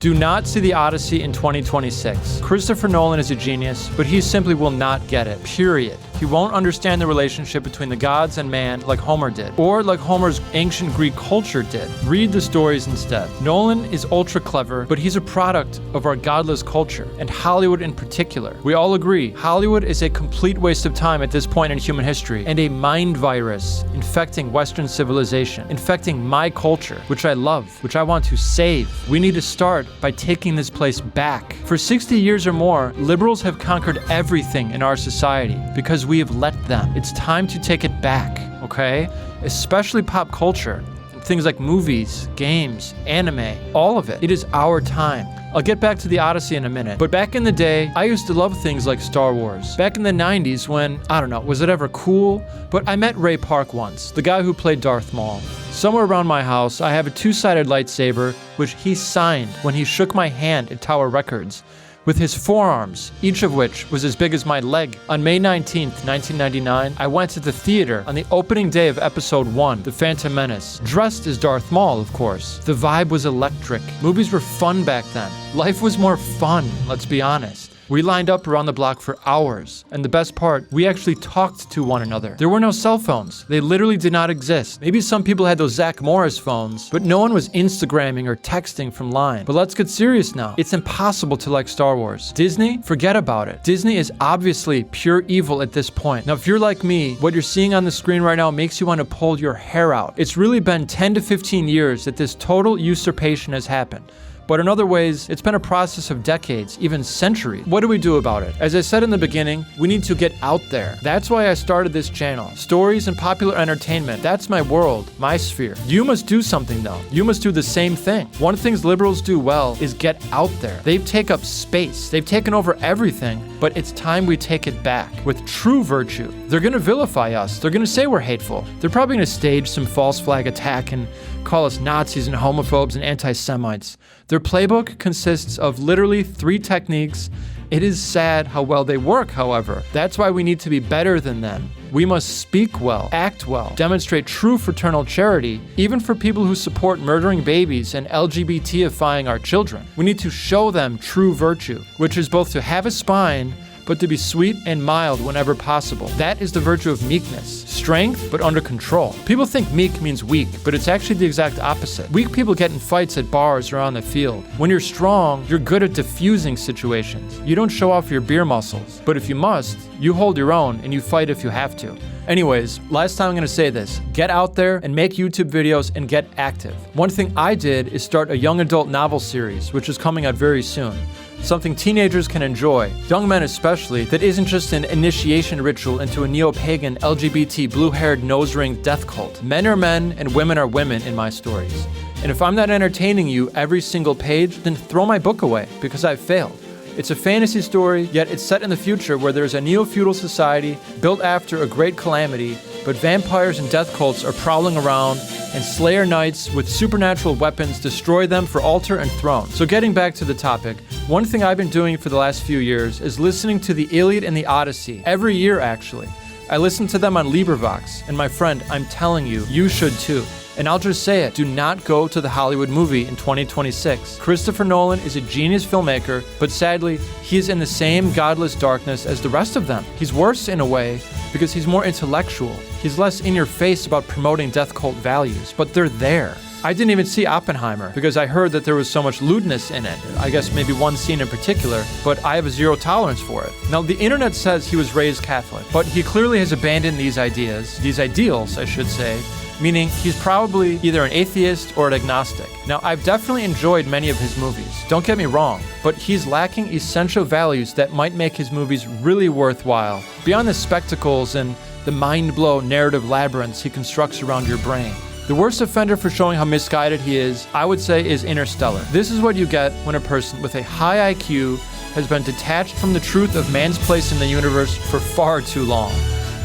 Do not see the Odyssey in 2026. Christopher Nolan is a genius, but he simply will not get it, period. He won't understand the relationship between the gods and man like Homer did, or like Homer's ancient Greek culture did. Read the stories instead. Nolan is ultra clever, but he's a product of our godless culture, and Hollywood in particular. We all agree, Hollywood is a complete waste of time at this point in human history, and a mind virus infecting Western civilization, infecting my culture, which I love, which I want to save. We need to start by taking this place back. For 60 years or more, liberals have conquered everything in our society because we have let them. It's time to take it back, okay? Especially pop culture. Things like movies, games, anime, all of it. It is our time. I'll get back to the Odyssey in a minute, but back in the day, I used to love things like Star Wars. Back in the 90s when, I don't know, was it ever cool? But I met Ray Park once, the guy who played Darth Maul. Somewhere around my house, I have a two-sided lightsaber, which he signed when he shook my hand at Tower Records, with his forearms, each of which was as big as my leg. On May 19th, 1999, I went to the theater on the opening day of Episode 1, The Phantom Menace, dressed as Darth Maul, of course. The vibe was electric. Movies were fun back then. Life was more fun, let's be honest. We lined up around the block for hours, and the best part, we actually talked to one another. There were no cell phones. They literally did not exist. Maybe some people had those Zach Morris phones, but no one was Instagramming or texting from line. But let's get serious now. It's impossible to like Star Wars. Disney? Forget about it. Disney is obviously pure evil at this point. Now, if you're like me, what you're seeing on the screen right now makes you want to pull your hair out. It's really been 10 to 15 years that this total usurpation has happened. But in other ways, it's been a process of decades, even centuries. What do we do about it? As I said in the beginning, we need to get out there. That's why I started this channel. Stories and popular entertainment, that's my world, my sphere. You must do something though. You must do the same thing. One of the things liberals do well is get out there. They take up space. They've taken over everything, but it's time we take it back with true virtue. They're gonna vilify us. They're gonna say we're hateful. They're probably gonna stage some false flag attack and call us Nazis and homophobes and anti-Semites. Their playbook consists of literally 3 techniques. It is sad how well they work, however. That's why we need to be better than them. We must speak well, act well, demonstrate true fraternal charity, even for people who support murdering babies and LGBT-ifying our children. We need to show them true virtue, which is both to have a spine, but to be sweet and mild whenever possible. That is the virtue of meekness. Strength, but under control. People think meek means weak, but it's actually the exact opposite. Weak people get in fights at bars or on the field. When you're strong, you're good at diffusing situations. You don't show off your beer muscles. But if you must, you hold your own and you fight if you have to. Anyways, last time I'm gonna say this. Get out there and make YouTube videos and get active. One thing I did is start a young adult novel series, which is coming out very soon. Something teenagers can enjoy, young men especially, that isn't just an initiation ritual into a neo-pagan LGBT blue-haired nose-ring death cult. Men are men and women are women in my stories. And if I'm not entertaining you every single page, then throw my book away, because I've failed. It's a fantasy story, yet it's set in the future where there's a neo-feudal society built after a great calamity, but vampires and death cults are prowling around, and Slayer Knights with supernatural weapons destroy them for altar and throne. So getting back to the topic, one thing I've been doing for the last few years is listening to the Iliad and the Odyssey, every year actually. I listen to them on librivox, and my friend, I'm telling you, you should too. And I'll just say it, do not go to the Hollywood movie in 2026. Christopher Nolan is a genius filmmaker, but sadly, he is in the same godless darkness as the rest of them. He's worse in a way, because he's more intellectual. He's less in your face about promoting death cult values, but they're there. I didn't even see Oppenheimer because I heard that there was so much lewdness in it. I guess maybe one scene in particular, but I have a zero tolerance for it. Now, the internet says he was raised Catholic, but he clearly has abandoned these ideals, I should say, meaning he's probably either an atheist or an agnostic. Now, I've definitely enjoyed many of his movies, don't get me wrong, but he's lacking essential values that might make his movies really worthwhile, beyond the spectacles and the mind-blow narrative labyrinths he constructs around your brain. The worst offender for showing how misguided he is, I would say, is Interstellar. This is what you get when a person with a high IQ has been detached from the truth of man's place in the universe for far too long.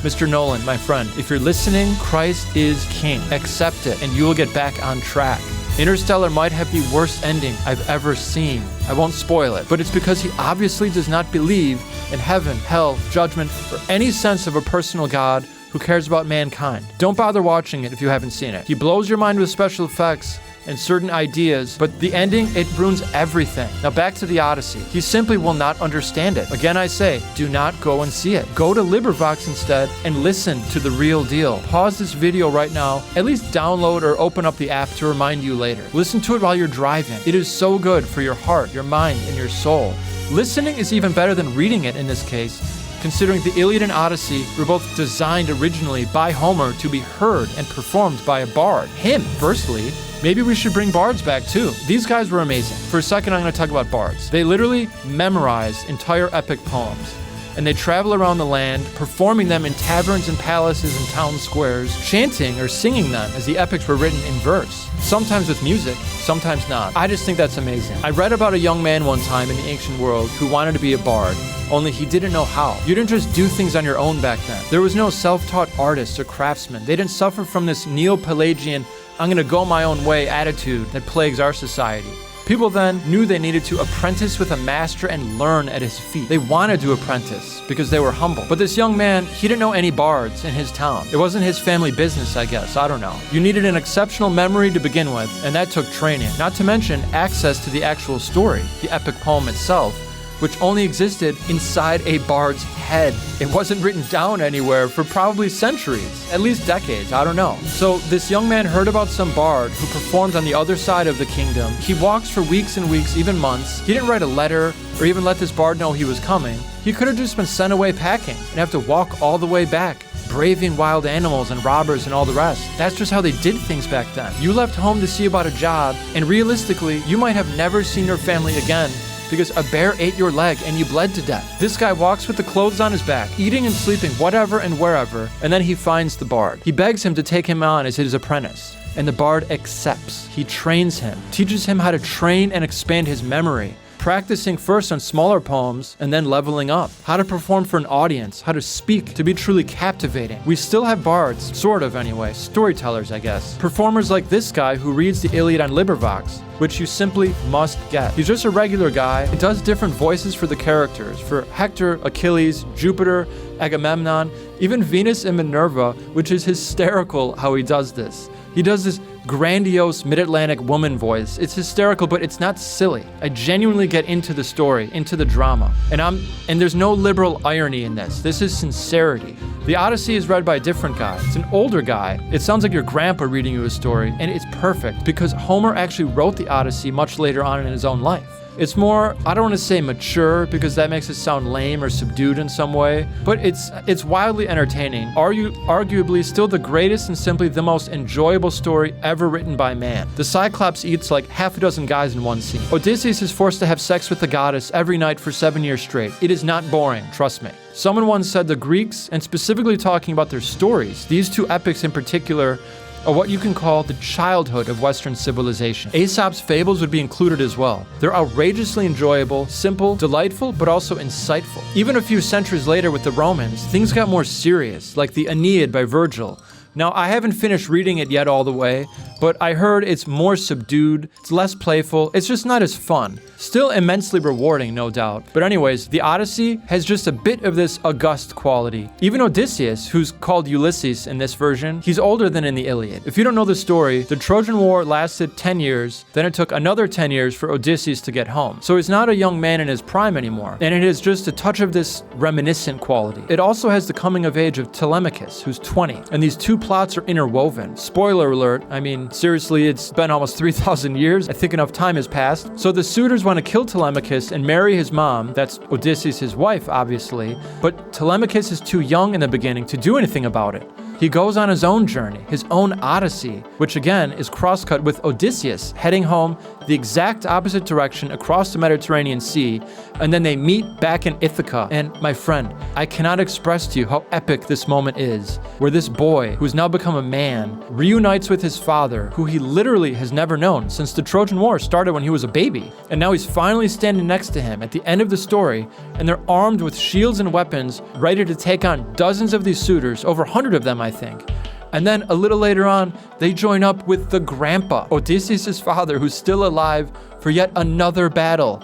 Mr. Nolan, my friend, if you're listening, Christ is king. Accept it, and you will get back on track. Interstellar might have the worst ending I've ever seen. I won't spoil it, but it's because he obviously does not believe in heaven, hell, judgment, or any sense of a personal God who cares about mankind. Don't bother watching it if you haven't seen it. He blows your mind with special effects, and certain ideas, but the ending, it ruins everything. Now back to the Odyssey. He simply will not understand it. Again, I say, do not go and see it. Go to librivox instead and listen to the real deal. Pause this video right now, at least download or open up the app to remind you later. Listen to it while you're driving. It is so good for your heart, your mind, and your soul. Listening is even better than reading it in this case, considering the Iliad and Odyssey were both designed originally by Homer to be heard and performed by a bard. Him, firstly. Maybe we should bring bards back too. These guys were amazing. For a second, I'm going to talk about bards. They literally memorize entire epic poems, and they travel around the land, performing them in taverns and palaces and town squares, chanting or singing them as the epics were written in verse, sometimes with music, sometimes not. I just think that's amazing. I read about a young man one time in the ancient world who wanted to be a bard, only he didn't know how. You didn't just do things on your own back then. There was no self-taught artists or craftsmen. They didn't suffer from this Neo-Pelagian, I'm gonna go my own way attitude that plagues our society. People then knew they needed to apprentice with a master and learn at his feet. They wanted to apprentice because they were humble. But this young man, he didn't know any bards in his town. It wasn't his family business, I guess. I don't know. You needed an exceptional memory to begin with, and that took training. Not to mention access to the actual story, the epic poem itself, which only existed inside a bard's head. It wasn't written down anywhere for probably centuries, at least decades, I don't know. So this young man heard about some bard who performed on the other side of the kingdom. He walks for weeks and weeks, even months. He didn't write a letter or even let this bard know he was coming. He could have just been sent away packing and have to walk all the way back, braving wild animals and robbers and all the rest. That's just how they did things back then. You left home to see about a job, and realistically, you might have never seen your family again because a bear ate your leg and you bled to death. This guy walks with the clothes on his back, eating and sleeping whatever and wherever, and then he finds the bard. He begs him to take him on as his apprentice, and the bard accepts. He trains him, teaches him how to train and expand his memory, practicing first on smaller poems and then leveling up, how to perform for an audience, how to speak to be truly captivating. We still have bards, sort of anyway, storytellers I guess. Performers like this guy who reads the Iliad on librivox, which you simply must get. He's just a regular guy. He does different voices for the characters, for Hector, Achilles, Jupiter, Agamemnon, even Venus and Minerva, which is hysterical how he does this. He does this grandiose mid-Atlantic woman voice. It's hysterical, but it's not silly. I genuinely get into the story, into the drama. And there's no liberal irony in this. This is sincerity. The Odyssey is read by a different guy. It's an older guy. It sounds like your grandpa reading you a story, and it's perfect because Homer actually wrote the Odyssey much later on in his own life. It's more, I don't want to say mature because that makes it sound lame or subdued in some way, but it's wildly entertaining. Arguably still the greatest and simply the most enjoyable story ever written by man. The Cyclops eats like half a dozen guys in one scene. Odysseus is forced to have sex with the goddess every night for 7 years straight. It is not boring, trust me. Someone once said the Greeks, and specifically talking about their stories, these two epics in particular, are what you can call the childhood of Western civilization. Aesop's fables would be included as well. They're outrageously enjoyable, simple, delightful, but also insightful. Even a few centuries later with the Romans, things got more serious, like the Aeneid by Virgil. Now, I haven't finished reading it yet all the way, but I heard it's more subdued, it's less playful, it's just not as fun. Still immensely rewarding, no doubt. But anyways, the Odyssey has just a bit of this august quality. Even Odysseus, who's called Ulysses in this version, he's older than in the Iliad. If you don't know the story, the Trojan War lasted 10 years, then it took another 10 years for Odysseus to get home. So he's not a young man in his prime anymore, and it is just a touch of this reminiscent quality. It also has the coming of age of Telemachus, who's 20, and these two plots are interwoven. Spoiler alert, I mean, seriously, it's been almost 3,000 years. I think enough time has passed. So the suitors want to kill Telemachus and marry his mom. That's Odysseus, his wife, obviously. But Telemachus is too young in the beginning to do anything about it. He goes on his own journey, his own Odyssey, which again is crosscut with Odysseus heading home the exact opposite direction across the Mediterranean Sea, and then they meet back in Ithaca. And my friend, I cannot express to you how epic this moment is, where this boy, who's now become a man, reunites with his father, who he literally has never known since the Trojan War started when he was a baby. And now he's finally standing next to him at the end of the story, and they're armed with shields and weapons, ready to take on dozens of these suitors, over 100 of them, I think. And then a little later on, they join up with the grandpa, Odysseus' father, who's still alive for yet another battle.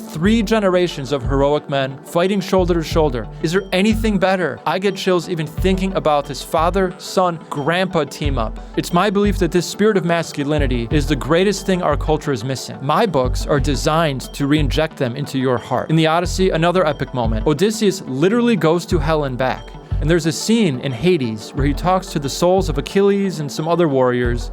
3 generations of heroic men fighting shoulder to shoulder. Is there anything better? I get chills even thinking about this father, son, grandpa team up. It's my belief that this spirit of masculinity is the greatest thing our culture is missing. My books are designed to re-inject them into your heart. In the Odyssey, another epic moment, Odysseus literally goes to hell and back. And there's a scene in Hades where he talks to the souls of Achilles and some other warriors,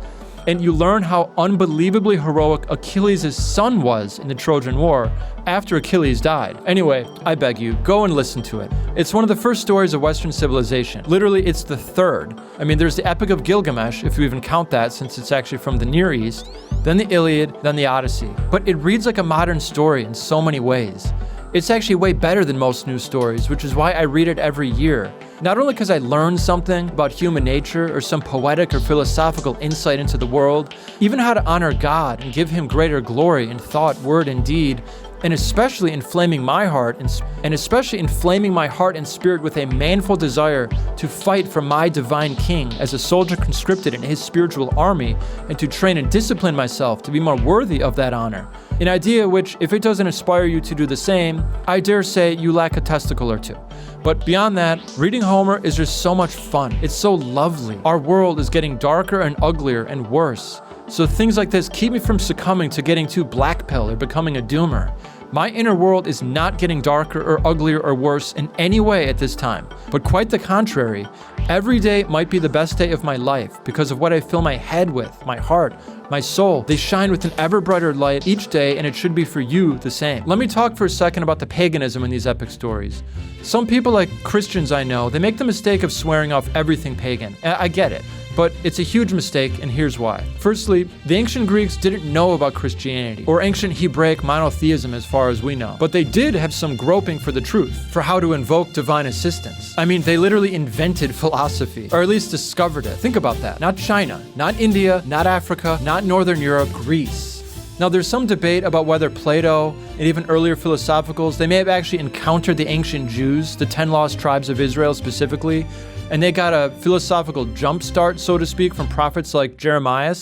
and you learn how unbelievably heroic Achilles' son was in the Trojan War after Achilles died. Anyway, I beg you, go and listen to it. It's one of the first stories of Western civilization. Literally, it's the third. I mean, there's the Epic of Gilgamesh, if you even count that, since it's actually from the Near East, then the Iliad, then the Odyssey. But it reads like a modern story in so many ways. It's actually way better than most news stories, which is why I read it every year. Not only because I learned something about human nature or some poetic or philosophical insight into the world, even how to honor God and give him greater glory in thought, word, and deed, and especially inflaming my heart and spirit with a manful desire to fight for my divine king as a soldier conscripted in his spiritual army, and to train and discipline myself to be more worthy of that honor. An idea which, if it doesn't inspire you to do the same, I dare say you lack a testicle or two. But beyond that, reading Homer is just so much fun. It's so lovely. Our world is getting darker and uglier and worse. So things like this keep me from succumbing to getting too black pill or becoming a doomer. My inner world is not getting darker or uglier or worse in any way at this time, but quite the contrary. Every day might be the best day of my life because of what I fill my head with, my heart, my soul. They shine with an ever brighter light each day, and it should be for you the same. Let me talk for a second about the paganism in these epic stories. Some people, like Christians I know, they make the mistake of swearing off everything pagan. I get it. But it's a huge mistake, and here's why. Firstly, the ancient Greeks didn't know about Christianity, or ancient Hebraic monotheism as far as we know. But they did have some groping for the truth, for how to invoke divine assistance. I mean, they literally invented philosophy, or at least discovered it. Think about that. Not China, not India, not Africa, not Northern Europe, Greece. Now, there's some debate about whether Plato and even earlier philosophicals, they may have actually encountered the ancient Jews, the 10 lost tribes of Israel specifically, and they got a philosophical jumpstart, so to speak, from prophets like Jeremiah,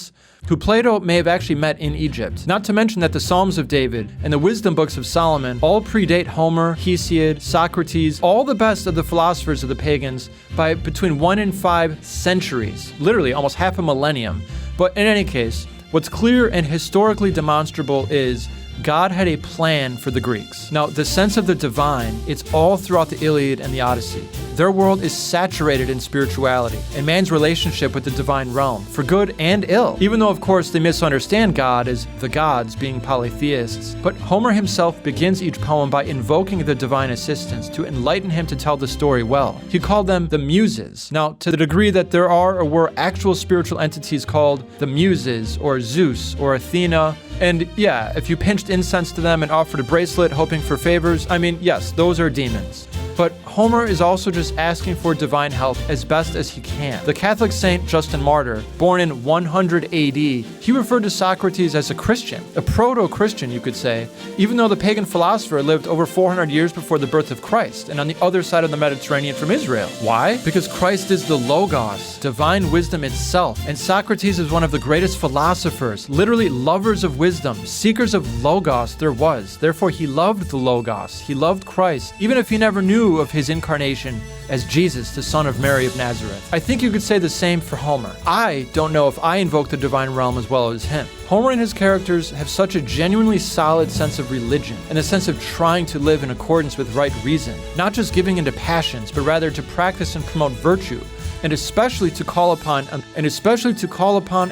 who Plato may have actually met in Egypt. Not to mention that the Psalms of David and the wisdom books of Solomon all predate Homer, Hesiod, Socrates, all the best of the philosophers of the pagans by between 1 and 5 centuries, literally almost half a millennium. But in any case, what's clear and historically demonstrable is God had a plan for the Greeks. Now, the sense of the divine, it's all throughout the Iliad and the Odyssey. Their world is saturated in spirituality and man's relationship with the divine realm, for good and ill. Even though, of course, they misunderstand God as the gods, being polytheists. But Homer himself begins each poem by invoking the divine assistance to enlighten him to tell the story well. He called them the Muses. Now, to the degree that there are or were actual spiritual entities called the Muses, or Zeus, or Athena, and yeah, if you pinched incense to them and offered a bracelet hoping for favors, I mean, yes, those are demons. But Homer is also just asking for divine help as best as he can. The Catholic saint Justin Martyr, born in 100 AD, he referred to Socrates as a Christian, a proto-Christian you could say, even though the pagan philosopher lived over 400 years before the birth of Christ and on the other side of the Mediterranean from Israel. Why? Because Christ is the Logos, divine wisdom itself, and Socrates is one of the greatest philosophers, literally lovers of wisdom, seekers of Logos there was. Therefore, he loved the Logos, he loved Christ, even if he never knew of his incarnation as Jesus, the son of Mary of Nazareth. I think you could say the same for Homer. I don't know if I invoke the divine realm as well as him. Homer and his characters have such a genuinely solid sense of religion and a sense of trying to live in accordance with right reason, not just giving into passions, but rather to practice and promote virtue, and especially to call upon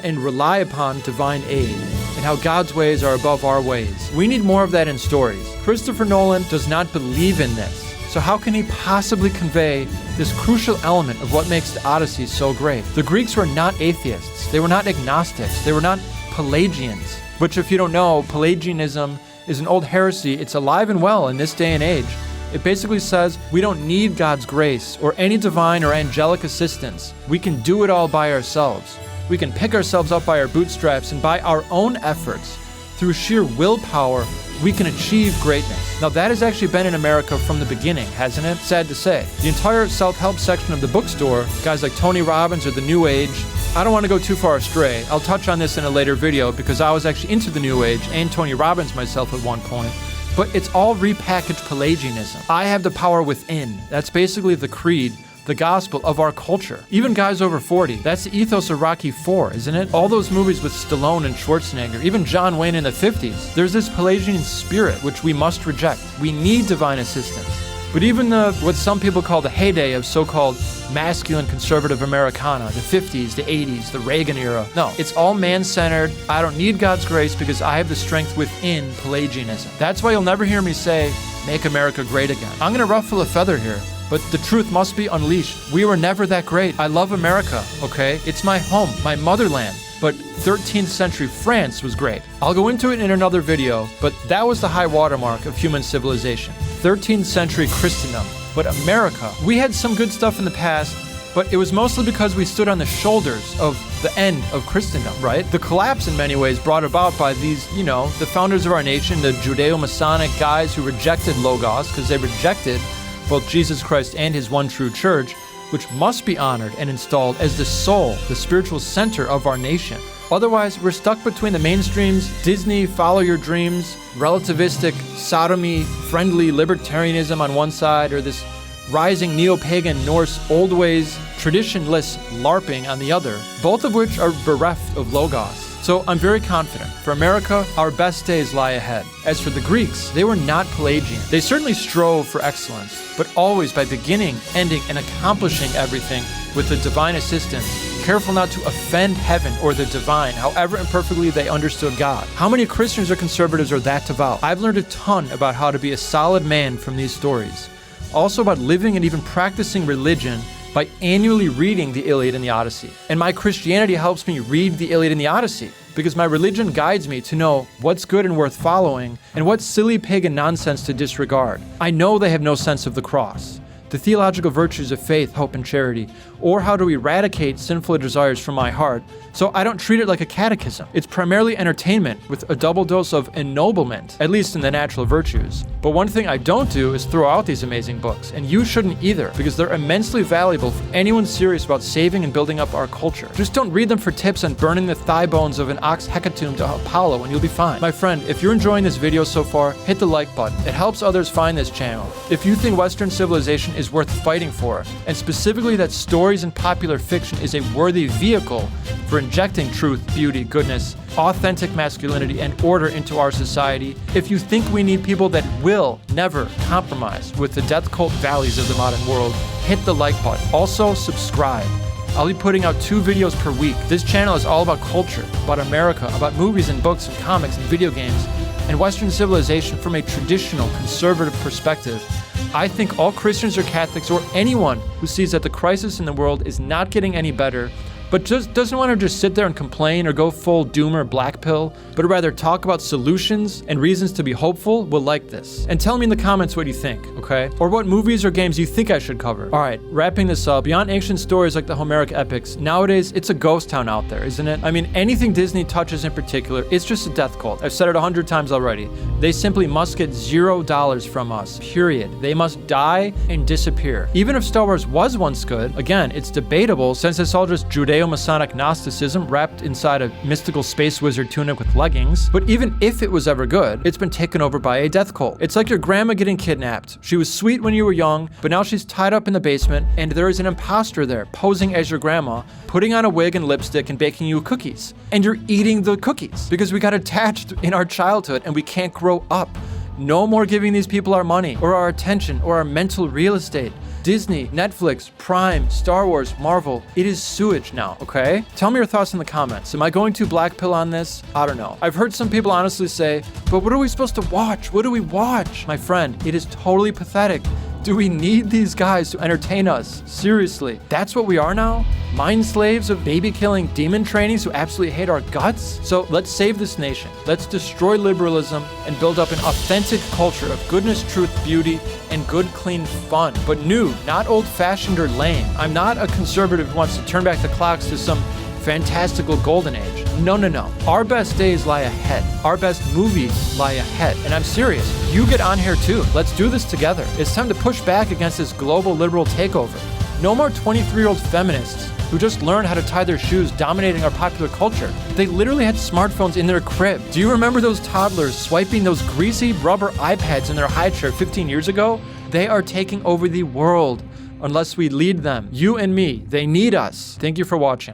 and rely upon divine aid, and how God's ways are above our ways. We need more of that in stories. Christopher Nolan does not believe in this. So how can he possibly convey this crucial element of what makes the Odyssey so great? The Greeks were not atheists. They were not agnostics. They were not Pelagians, which, if you don't know, Pelagianism is an old heresy. It's alive and well in this day and age. It basically says we don't need God's grace or any divine or angelic assistance. We can do it all by ourselves. We can pick ourselves up by our bootstraps, and by our own efforts, through sheer willpower, we can achieve greatness. Now, that has actually been in America from the beginning, hasn't it? Sad to say. The entire self-help section of the bookstore, guys like Tony Robbins or the New Age, I don't want to go too far astray. I'll touch on this in a later video because I was actually into the New Age and Tony Robbins myself at one point. But it's all repackaged Pelagianism. I have the power within. That's basically the creed, the gospel of our culture. Even guys over 40, that's the ethos of Rocky IV, isn't it? All those movies with Stallone and Schwarzenegger, even John Wayne in the 50s, there's this Pelagian spirit which we must reject. We need divine assistance. But even what some people call the heyday of so-called masculine conservative Americana, the 50s, the 80s, the Reagan era, no, it's all man-centered. I don't need God's grace because I have the strength within Pelagianism. That's why you'll never hear me say, make America great again. I'm gonna ruffle a feather here, but the truth must be unleashed. We were never that great. I love America, okay? It's my home, my motherland. But 13th century France was great. I'll go into it in another video, but that was the high watermark of human civilization. 13th century Christendom. But America, we had some good stuff in the past, but it was mostly because we stood on the shoulders of the end of Christendom, right? The collapse in many ways brought about by these, the founders of our nation, the Judeo-Masonic guys who rejected Logos because they rejected both Jesus Christ and his one true church, which must be honored and installed as the soul, the spiritual center of our nation. Otherwise, we're stuck between the mainstreams, Disney, follow your dreams, relativistic, sodomy-friendly libertarianism on one side, or this rising neo-pagan Norse old ways, traditionless LARPing on the other, both of which are bereft of Logos. So I'm very confident. For America, our best days lie ahead. As for the Greeks, they were not Pelagian. They certainly strove for excellence, but always by beginning, ending, and accomplishing everything with the divine assistance, careful not to offend heaven or the divine, however imperfectly they understood God. How many Christians or conservatives are that devout? I've learned a ton about how to be a solid man from these stories. Also about living and even practicing religion by annually reading the Iliad and the Odyssey. And my Christianity helps me read the Iliad and the Odyssey, because my religion guides me to know what's good and worth following and what silly pagan nonsense to disregard. I know they have no sense of the cross, the theological virtues of faith, hope, and charity, or how to eradicate sinful desires from my heart, so I don't treat it like a catechism. It's primarily entertainment with a double dose of ennoblement, at least in the natural virtues. But one thing I don't do is throw out these amazing books, and you shouldn't either, because they're immensely valuable for anyone serious about saving and building up our culture. Just don't read them for tips on burning the thigh bones of an ox hecatomb to Apollo and you'll be fine. My friend, if you're enjoying this video so far, hit the like button. It helps others find this channel. If you think Western civilization is worth fighting for, and specifically that stories and popular fiction is a worthy vehicle for injecting truth, beauty, goodness, authentic masculinity, and order into our society, if you think we need people that will never compromise with the death cult valleys of the modern world, hit the like button. Also, subscribe. I'll be putting out 2 videos per week. This channel is all about culture, about America, about movies and books and comics and video games, and Western civilization from a traditional conservative perspective. I think all Christians or Catholics or anyone who sees that the crisis in the world is not getting any better, but just doesn't want to just sit there and complain or go full doom or black pill, but rather talk about solutions and reasons to be hopeful, will like this. And tell me in the comments what you think, okay? Or what movies or games you think I should cover. All right, wrapping this up, beyond ancient stories like the Homeric epics, nowadays it's a ghost town out there, isn't it? I mean, anything Disney touches in particular, it's just a death cult. I've said it 100 times already. They simply must get $0 from us, period. They must die and disappear. Even if Star Wars was once good, again, it's debatable since it's all just Judeo-Masonic Gnosticism wrapped inside a mystical space wizard tunic with leggings. But even if it was ever good, it's been taken over by a death cult. It's like your grandma getting kidnapped. She was sweet when you were young, but now she's tied up in the basement, and there is an imposter there posing as your grandma, putting on a wig and lipstick and baking you cookies. And you're eating the cookies because we got attached in our childhood and we can't grow up. No more giving these people our money or our attention or our mental real estate. Disney, Netflix, Prime, Star Wars, Marvel, it is sewage now, okay? Tell me your thoughts in the comments. Am I going too black pill on this? I don't know. I've heard some people honestly say, but what are we supposed to watch? What do we watch? My friend, it is totally pathetic. Do we need these guys to entertain us? Seriously, that's what we are now? Mind slaves of baby-killing demon trainees who absolutely hate our guts? So let's save this nation. Let's destroy liberalism and build up an authentic culture of goodness, truth, beauty, and good, clean fun. But new, not old-fashioned or lame. I'm not a conservative who wants to turn back the clocks to some fantastical golden age. No, no, no. Our best days lie ahead. Our best movies lie ahead. And I'm serious. You get on here too. Let's do this together. It's time to push back against this global liberal takeover. No more 23-year-old feminists who just learned how to tie their shoes, dominating our popular culture. They literally had smartphones in their crib. Do you remember those toddlers swiping those greasy rubber iPads in their high chair 15 years ago? They are taking over the world unless we lead them. You and me, they need us. Thank you for watching.